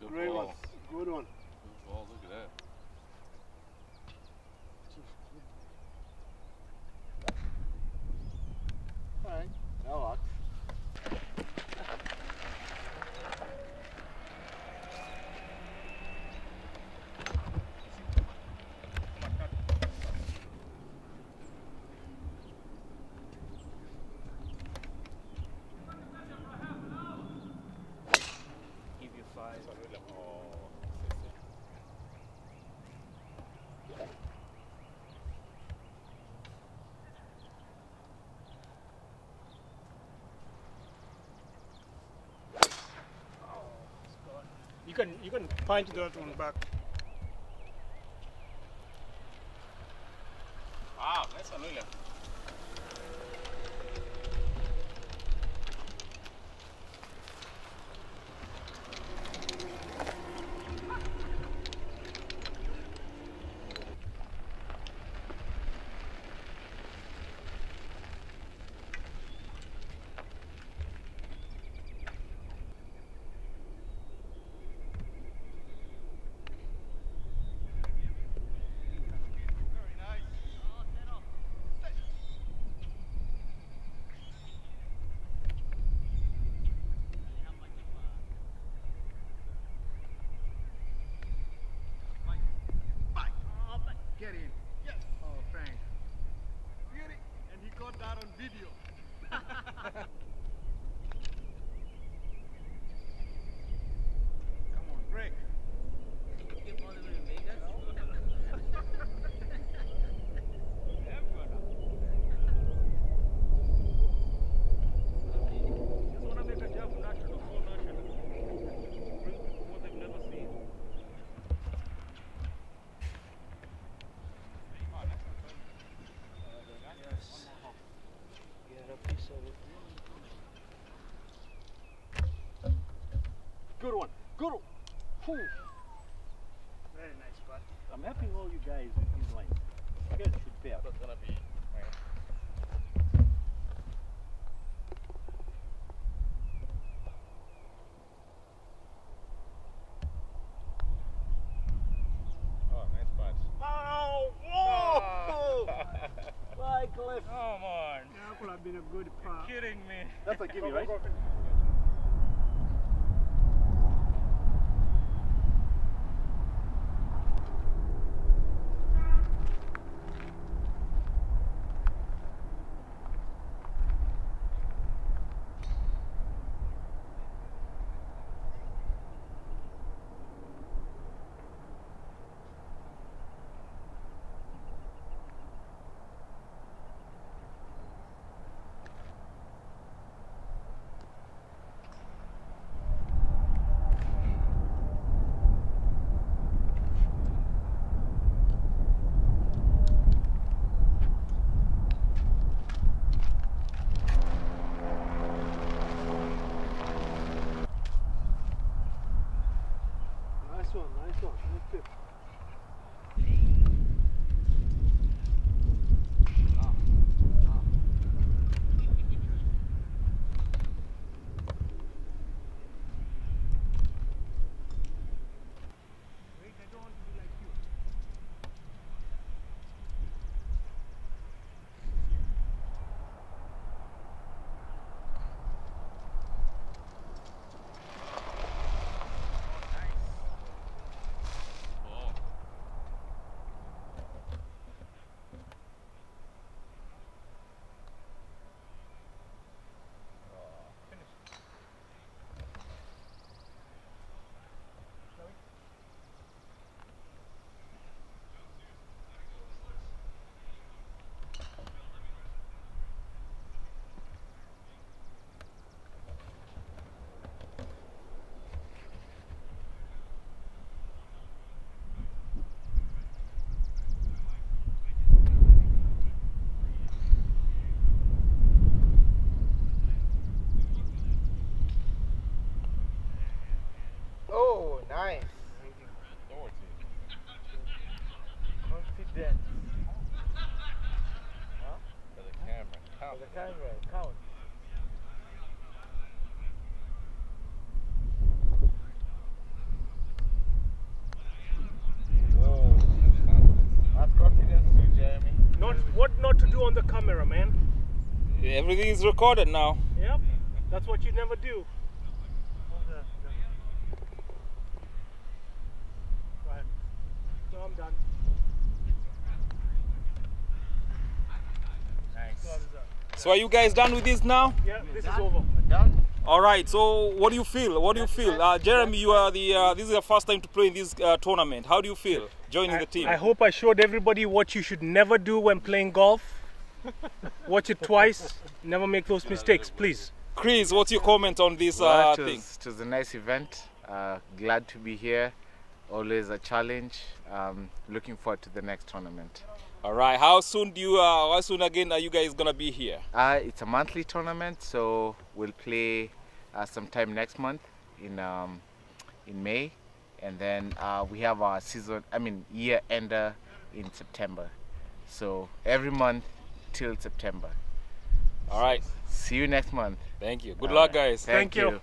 Good Great ball. one. Good one. Good ball, look at that. Alright, that works. Give you 5. You can punch that one back. Wow, nice one, William. Get in. Yes. Oh, thanks. Beauty. And he got that on video. Come on, break. Just want to make a jump national, so national. Bring people what they've never seen. Yes. Get a piece of it. Good one. Good one. Whew. Very nice putt. I'm helping all you guys with these lines. You guys should pay up. That's gonna be. Oh, nice putt. Oh! Whoa! Bye, Cliff. Come on. That could have been a good putt. Kidding me. That's a gimme, right? Nice one, nice one. Nice tip. Wait, I don't want to be like you. Ball. Oh, nice. Doherty. Confidence. For the camera. For the camera, count. do on the camera, man. Everything is recorded now. Yep. That's what you never do. Go ahead. No, I'm done. Nice. So are you guys done with this now? Yeah, this is over. Done? All right. So what do you feel? What do you feel? Jeremy, you are the. This is your first time to play in this tournament. How do you feel joining the team? I hope I showed everybody what you should never do when playing golf. Watch it twice. Never make those mistakes, please. Chris, what's your comment on this Well, thing? it was a nice event. Glad to be here. Always a challenge. Looking forward to the next tournament. All right. How soon do you? How soon again are you guys gonna be here? It's a monthly tournament, so we'll play sometime next month in May, and then we have our year ender in September. So every month till September. All right. See you next month. Thank you. Good luck, guys. Thank you. you.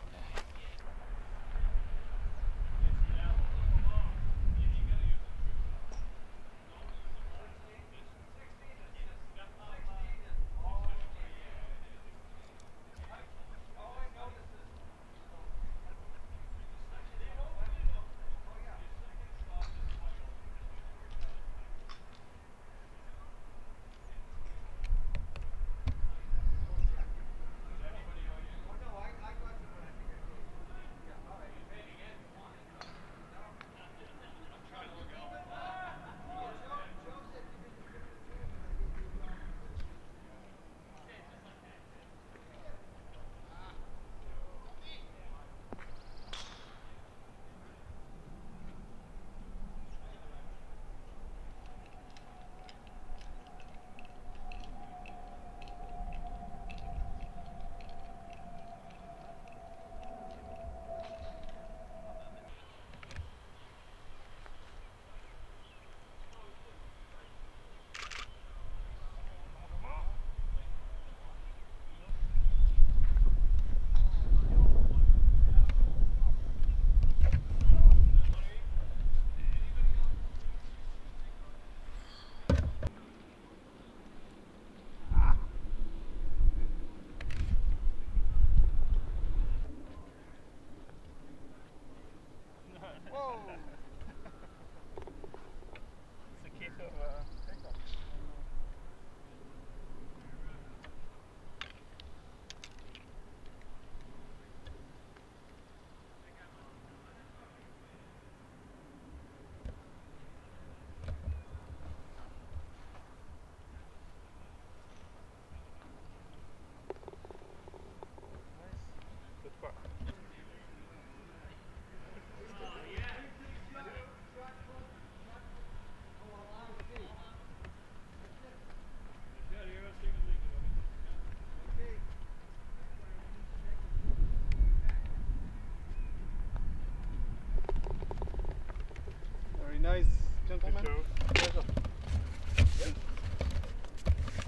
Very nice, gentlemen.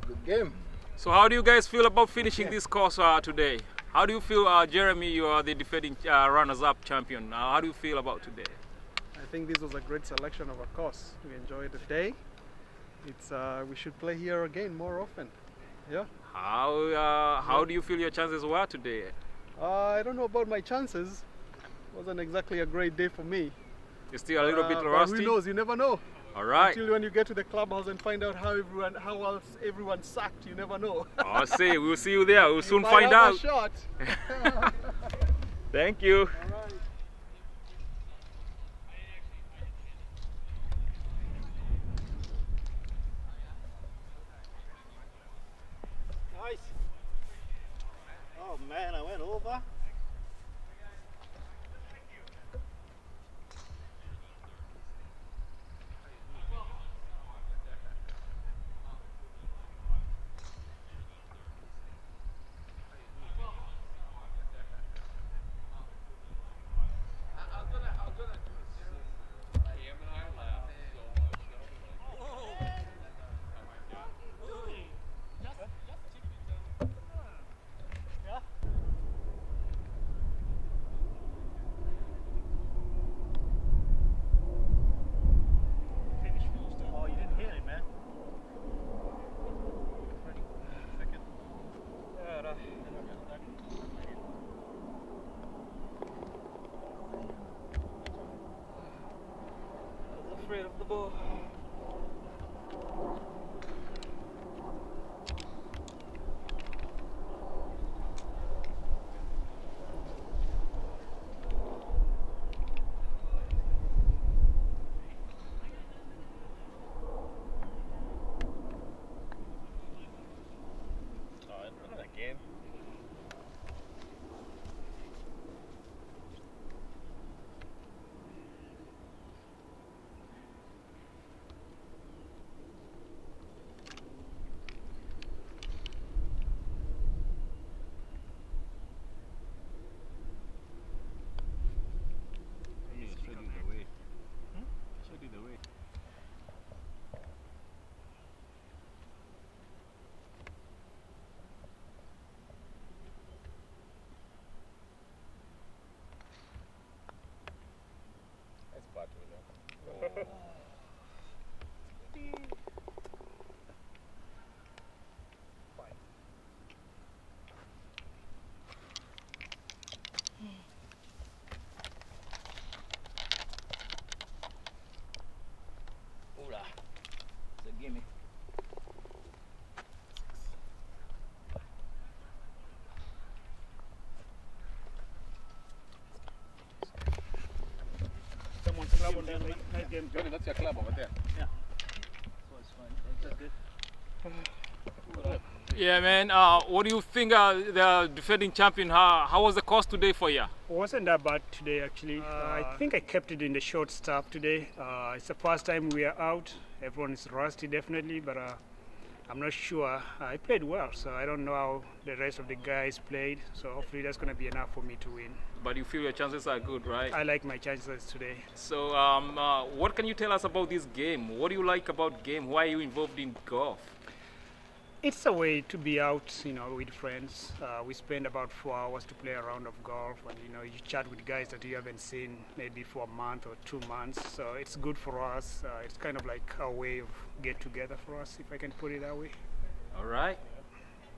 Good game. So how do you guys feel about finishing this course today? How do you feel, Jeremy? You are the defending runners-up champion. How do you feel about today? I think this was a great selection of a course. We enjoyed the day. It's we should play here again more often. Yeah. How do you feel your chances were today? I don't know about my chances. Wasn't exactly a great day for me. You're still a little bit but rusty. who knows? You never know. All right. Until when you get to the clubhouse and find out how else everyone sucked, you never know. I'll see. We'll see you there. We'll soon might find have out. a shot. Thank you. All right. Nice. Oh man, I went over. afraid of the ball. Again. Hola. So gimme. Someone's club on there. Nice game. Johnny, that's your club over there. So it's fine. That's good. Yeah, man. What do you think? The defending champion. How was the course today for you? Wasn't that bad today, actually. I think I kept it in the short stuff today. It's the first time we are out. Everyone is rusty, definitely, but I'm not sure. I played well, so I don't know how the rest of the guys played. So hopefully that's going to be enough for me to win. But you feel your chances are good, right? I like my chances today. So, what can you tell us about this game? What do you like about game? Why are you involved in golf? It's a way to be out, with friends. We spend about 4 hours to play a round of golf, and you chat with guys that you haven't seen maybe for a month or 2 months. So it's good for us. It's kind of like a way of get together for us, if I can put it that way. All right.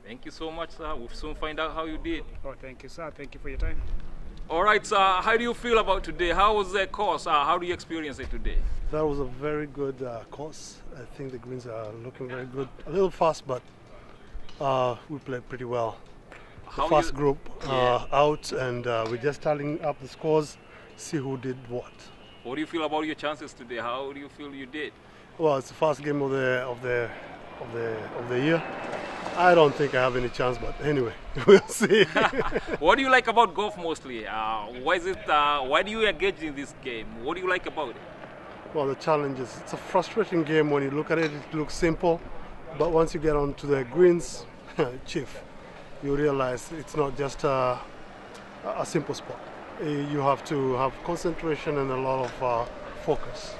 Thank you so much, sir. We'll soon find out how you did. Oh, thank you, sir. Thank you for your time. All right, sir. How do you feel about today? How was the course? How do you experience it today? That was a very good course. I think the greens are looking very good. A little fast, but we played pretty well. The How first you- group Yeah. out, and we're just tallying up the scores, see who did what. What do you feel about your chances today? How do you feel you did? Well, it's the first game of the year. I don't think I have any chance, but anyway, we'll see. What do you like about golf mostly? Why is it? Why do you engage in this game? What do you like about it? Well, the challenge is it's a frustrating game. When you look at it, it looks simple, but once you get onto the greens, Chief, you realize it's not just a simple sport. You have to have concentration and a lot of focus.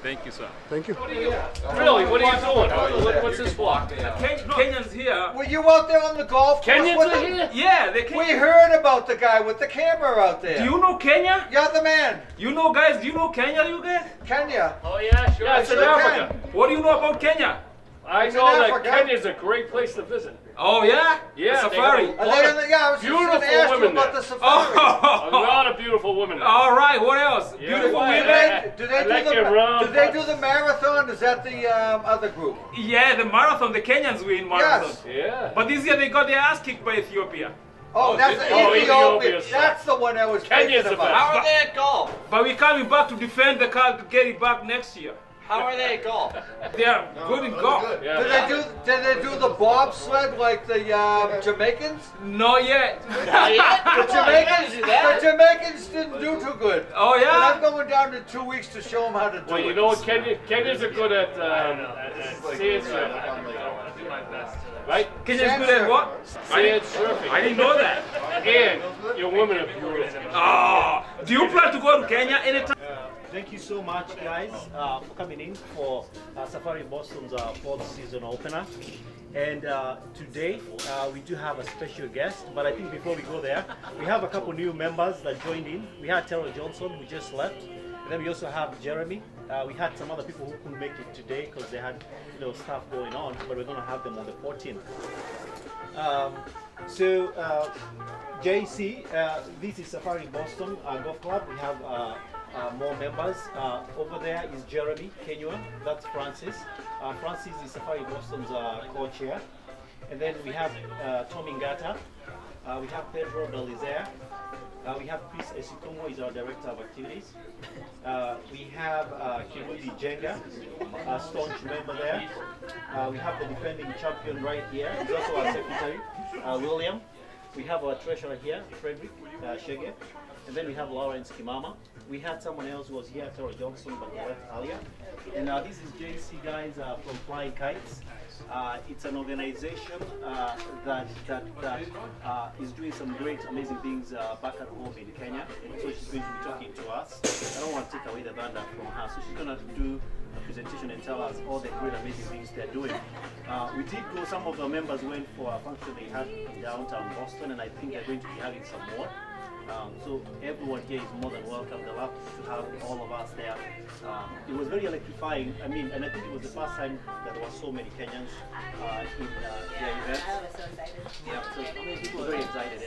Thank you, sir. Thank you. Really? What are you doing? What's this block? Kenyans here. Were you out there on the golf course Kenyans with are them? here? Yeah, they came. We heard about the guy with the camera out there. Do you know Kenya? You're the man. You know, guys. Do you know Kenya, you guys? Kenya. Oh yeah, sure. Yeah, it's in sure Africa. What do you know about Kenya? I It's know in that Africa. Kenya's a great place to visit. Oh yeah. Yeah, The they safari. got Are they in the, yeah, I was just going Beautiful to ask you women about there. the safari. A lot of beautiful women there. All right. What else? Yeah, Beautiful why? women. Do they I like do your round do they putts. do the marathon? Is that the other group? Yeah, the marathon. The Kenyans win marathon. Yes. Yeah. But this year they got their ass kicked by Ethiopia. Oh, that's oh, Ethiopia. Ethiopia. That's the one I was Kenya's thinking the about. best. How are they at golf? But we're coming back to defend the car to get it back next year. How are they at golf? They are good in golf. Yeah. Did they do the bobsled like the Jamaicans? Not yet. The Jamaicans didn't do too good. Oh And I'm yeah. going down in 2 weeks to show them how to do Well, it. you know what? Kenyans are good at sand surfing. Right? Kenya's good at what? Sand surfing. I didn't know that. And your women are beautiful. Oh, do you plan to go to Kenya anytime? Thank you so much, guys, for coming in for Safari Boston's fourth season opener. And today we do have a special guest, but I think before we go there, we have a couple new members that joined in. We had Terrell Johnson, who just left, and then we also have Jeremy. We had some other people who couldn't make it today because they had stuff going on, but we're going to have them on the 14th. So, JC, this is Safari Boston Golf Club. We have more members. Over there is Jeremy Kenywa. That's Francis. Francis is Safari Boston's co-chair. And then we have Tommy Ngata. We have Pedro Belizaire. We have Chris Esitongo, is our director of activities. We have Kirudi Jenga, a staunch member there. We have the defending champion right here. He's also our secretary, William. We have our treasurer here, Frederick Shege. And then we have Lawrence Kimama. We had someone else who was here, Tara Johnson, but left earlier. And this is JC guys from Flying Kites. It's an organization that is doing some great, amazing things back at home in Kenya. And so she's going to be talking to us. I don't want to take away the thunder from her, so she's going to do a presentation and tell us all the great, amazing things they're doing. We did go, some of the members went for a function they had in downtown Boston, and I think they're going to be having some more. So everyone here is more than welcome. They love to have all of us there. It was very electrifying. I mean, and I think it was the first time that there were so many Kenyans in their event. I was so excited. Yeah, so people were very excited.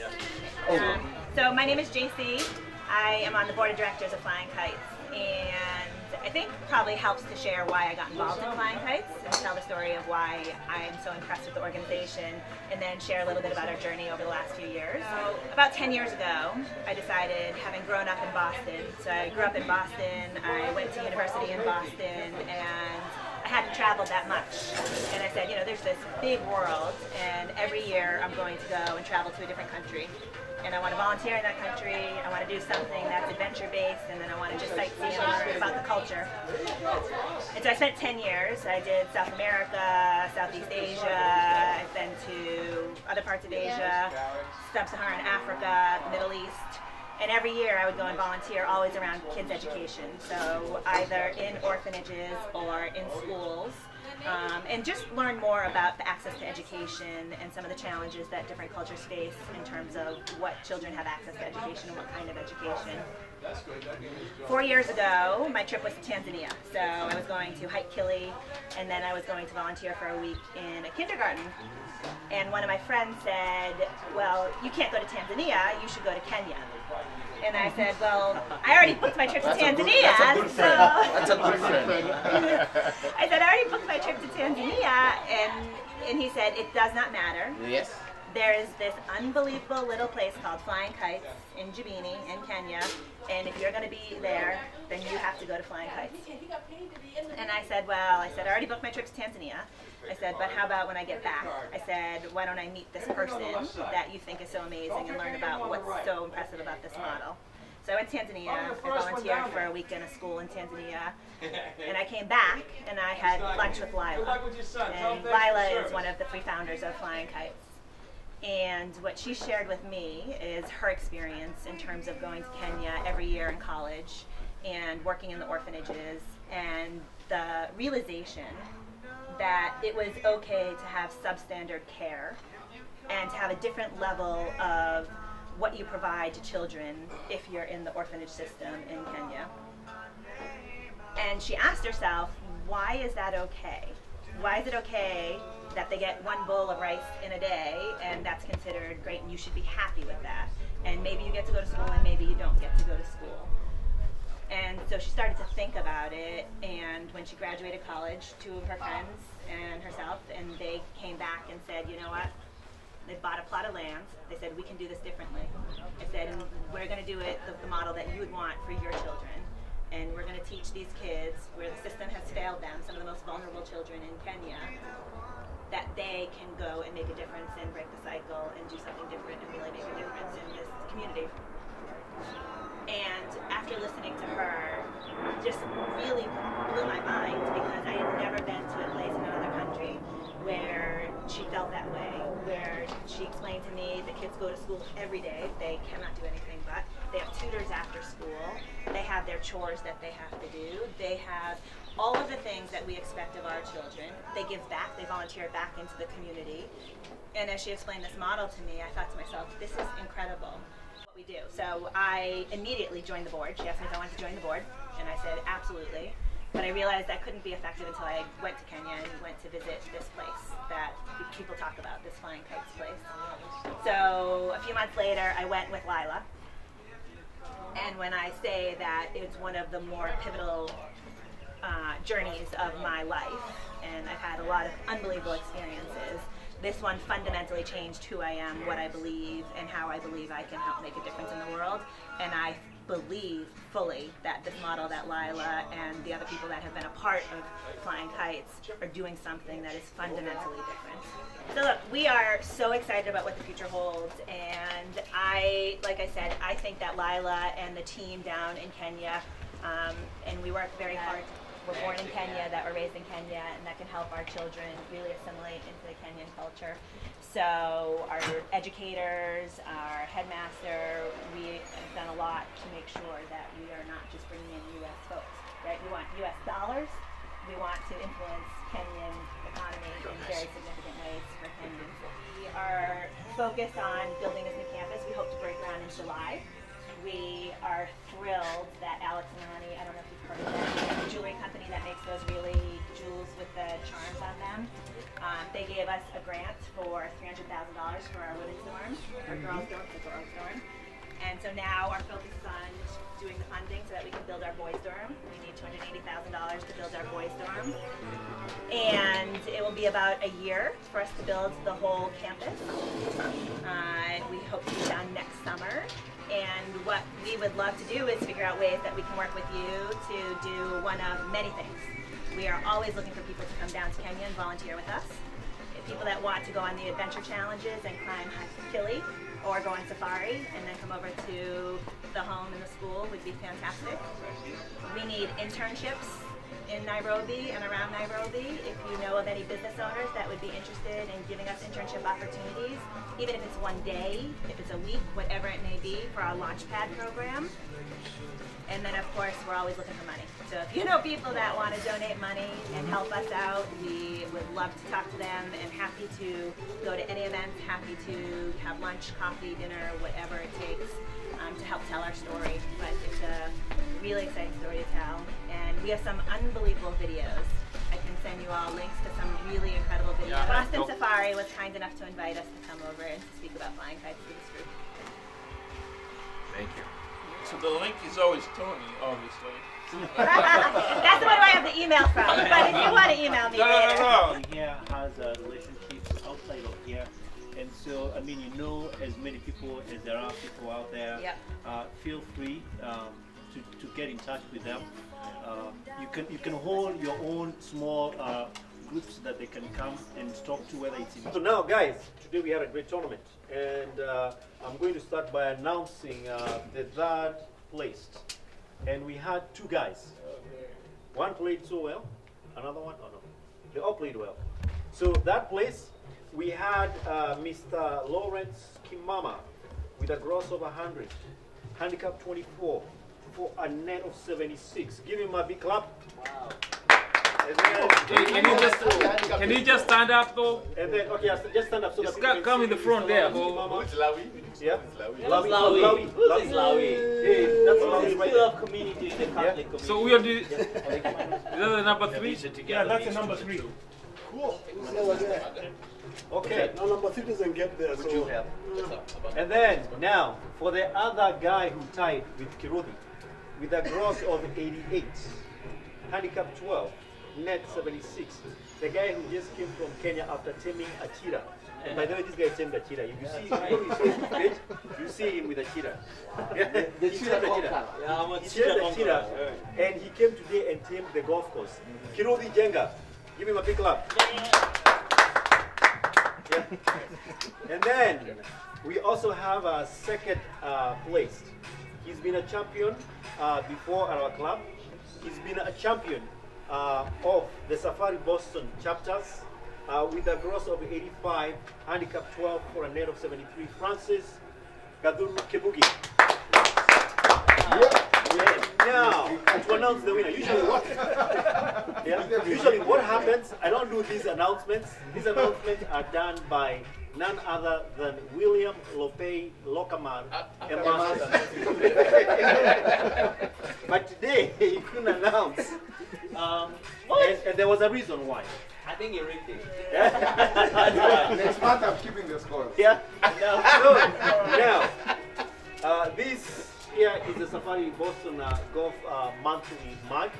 Yeah. So my name is JC. I am on the board of directors of Flying Kites, and I think probably helps to share why I got involved in Flying Kites and tell the story of why I'm so impressed with the organization, and then share a little bit about our journey over the last few years. So about 10 years ago, I decided, having grown up in Boston, so I grew up in Boston, I went to university in Boston, and I hadn't traveled that much. And I said, you know, there's this big world, and every year I'm going to go and travel to a different country. And I want to volunteer in that country, I want to do something that's adventure-based, and then I want to just sightsee and learn about the culture. And so I spent 10 years. I did South America, Southeast Asia, I've been to other parts of Asia, Sub-Saharan Africa, the Middle East. And every year I would go and volunteer always around kids' education. So either in orphanages or in schools. And just learn more about the access to education and some of the challenges that different cultures face in terms of what children have access to education and what kind of education. 4 years ago, my trip was to Tanzania. So I was going to hike Kili, and then I was going to volunteer for a week in a kindergarten. And one of my friends said, well, you can't go to Tanzania, you should go to Kenya. And I said, well, I already booked my trip to Tanzania. That's a good friend. I said, I already booked my trip to Tanzania. And he said, it does not matter. Yes. There is this unbelievable little place called Flying Kites in Jibini in Kenya. And if you're going to be there, then you have to go to Flying Kites. And I said, well, I already booked my trip to Tanzania. I said, but how about when I get back? I said, why don't I meet this person that you think is so amazing and learn about what's so impressive about this model? So I went to Tanzania, I volunteered for a week in a school in Tanzania, and I came back and I had lunch with Lila. And Lila is one of the 3 founders of Flying Kites. And what she shared with me is her experience in terms of going to Kenya every year in college and working in the orphanages, and the realization that it was okay to have substandard care and to have a different level of what you provide to children if you're in the orphanage system in Kenya. And she asked herself, why is that okay? Why is it okay that they get 1 bowl of rice in a day and that's considered great and you should be happy with that? And maybe you get to go to school and maybe you don't get to go to school. And so she started to think about it, and when she graduated college, 2 of her friends and herself, and they came back and said, you know what, they bought a plot of land. They said, we can do this differently. I said, and we're going to do it the model that you would want for your children. And we're going to teach these kids where the system has failed them, some of the most vulnerable children in Kenya, that they can go and make a difference and break the cycle and do something different and really make a difference in this community. And after listening to her, just really blew my mind, because I had never been to a place in another country where she felt that way, where she explained to me the kids go to school every day, they cannot do anything but, they have tutors after school, they have their chores that they have to do, they have all of the things that we expect of our children, they give back, they volunteer back into the community. And as she explained this model to me, I thought to myself, this is incredible. We do. So I immediately joined the board. She asked me if I wanted to join the board, and I said absolutely. But I realized that couldn't be effective until I went to Kenya and went to visit this place that people talk about, this Flying Kites place. So a few months later, I went with Lila. And when I say that it's one of the more pivotal journeys of my life, and I've had a lot of unbelievable experiences, this one fundamentally changed who I am, what I believe, and how I believe I can help make a difference in the world. And I believe fully that this model that Lila and the other people that have been a part of Flying Kites are doing something that is fundamentally different. So look, we are so excited about what the future holds, and like I said, I think that Lila and the team down in Kenya, and we work very hard. We're born in Kenya, that we're raised in Kenya, and that can help our children really assimilate into the Kenyan culture. So our educators, our headmaster, we have done a lot to make sure that we are not just bringing in U.S. folks, right? We want U.S. dollars. We want to influence Kenyan economy in very significant ways for Kenyans. We are focused on building this new campus. We hope to break ground in July. We are thrilled that Alex and Ronnie, I don't know if you've heard of them, the jewelry company that makes those really jewels with the charms on them. They gave us a grant for $300,000 for our women's dorm, our girls' dorm. And so now our focus is on doing the funding so that we can build our boys' dorm. We need $280,000 to build our boys' dorm. And it will be about a year for us to build the whole campus. We hope to be done next summer. And what we would love to do is figure out ways that we can work with you to do one of many things. We are always looking for people to come down to Kenya and volunteer with us. People that want to go on the adventure challenges and climb Kili, or go on safari and then come over to the home and the school would be fantastic. We need internships in Nairobi and around Nairobi. If you know of any business owners that would be interested in giving us internship opportunities, even if it's one day, if it's a week, whatever it may be, for our Launchpad program. And then, of course, we're always looking for money. So if you know people that want to donate money and help us out, we would love to talk to them, and happy to go to any events, happy to have lunch, coffee, dinner, whatever it takes to help tell our story. But it's a really exciting story to tell. And we have some unbelievable videos. I can send you all links to some really incredible videos. Boston Safari was kind enough to invite us to come over and to speak about flying kites with this group. Thank you. So the link is always Tony, obviously. That's the one I have the email from. But if you want to email me later. Here has relationships outside of here. And so, I mean, you know as many people as there are people out there. Yep. Feel free to get in touch with them. You can hold your own small groups that they can come and talk to, whether it's in. So now, guys, today we had a great tournament, and I'm going to start by announcing the third placed. And we had two guys. One played so well, another one, oh no, they all played well. So that place, we had Mr. Lawrence Kimama with a gross of 100, handicap 24 for a net of 76. Give him a big clap. Wow. Can you just stand up though? And then, okay, just stand up so just that come in the front there. Who's Lawi? Yeah. Lawi. Who's Lawi? Hey, that's Lawi right there. Community, the Catholic community. So we are doing. Is that the number 3? Yeah, that's the number 3. Cool. Okay. No, number 3 doesn't get there. Would you have? And then, now, for the other guy who tied with Kiruthi, with a gross of 88, handicap 12, net 76. The guy who just came from Kenya after taming a cheetah. And by the way, this guy tamed a cheetah. If you see, you see him with a cheetah. The cheetah. Yeah, I'm a cheetah. And he came today and tamed the golf course. Kiruthi Jenga. Give him a big clap. Yeah. And then we also have a second placed. He's been a champion before at our club. He's been a champion of the Safari Boston chapters with a gross of 85, handicap 12 for a net of 73. Francis Gaduru Kebugi. Now, to announce the winner, usually what happens, I don't do these announcements. These announcements are done by none other than William Lopei Lokaman. But today, he couldn't announce And there was a reason why. I think you rigged it. Next month I'm keeping the scores. Yeah. Now, this here is the Safari Boston Golf monthly mug.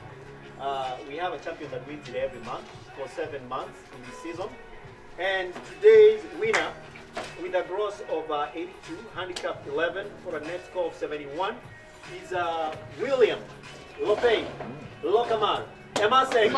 We have a champion that wins it every month for 7 months in this season. And today's winner, with a gross of 82, handicap 11 for a net score of 71, is William Lopez Locamar. Emma saying,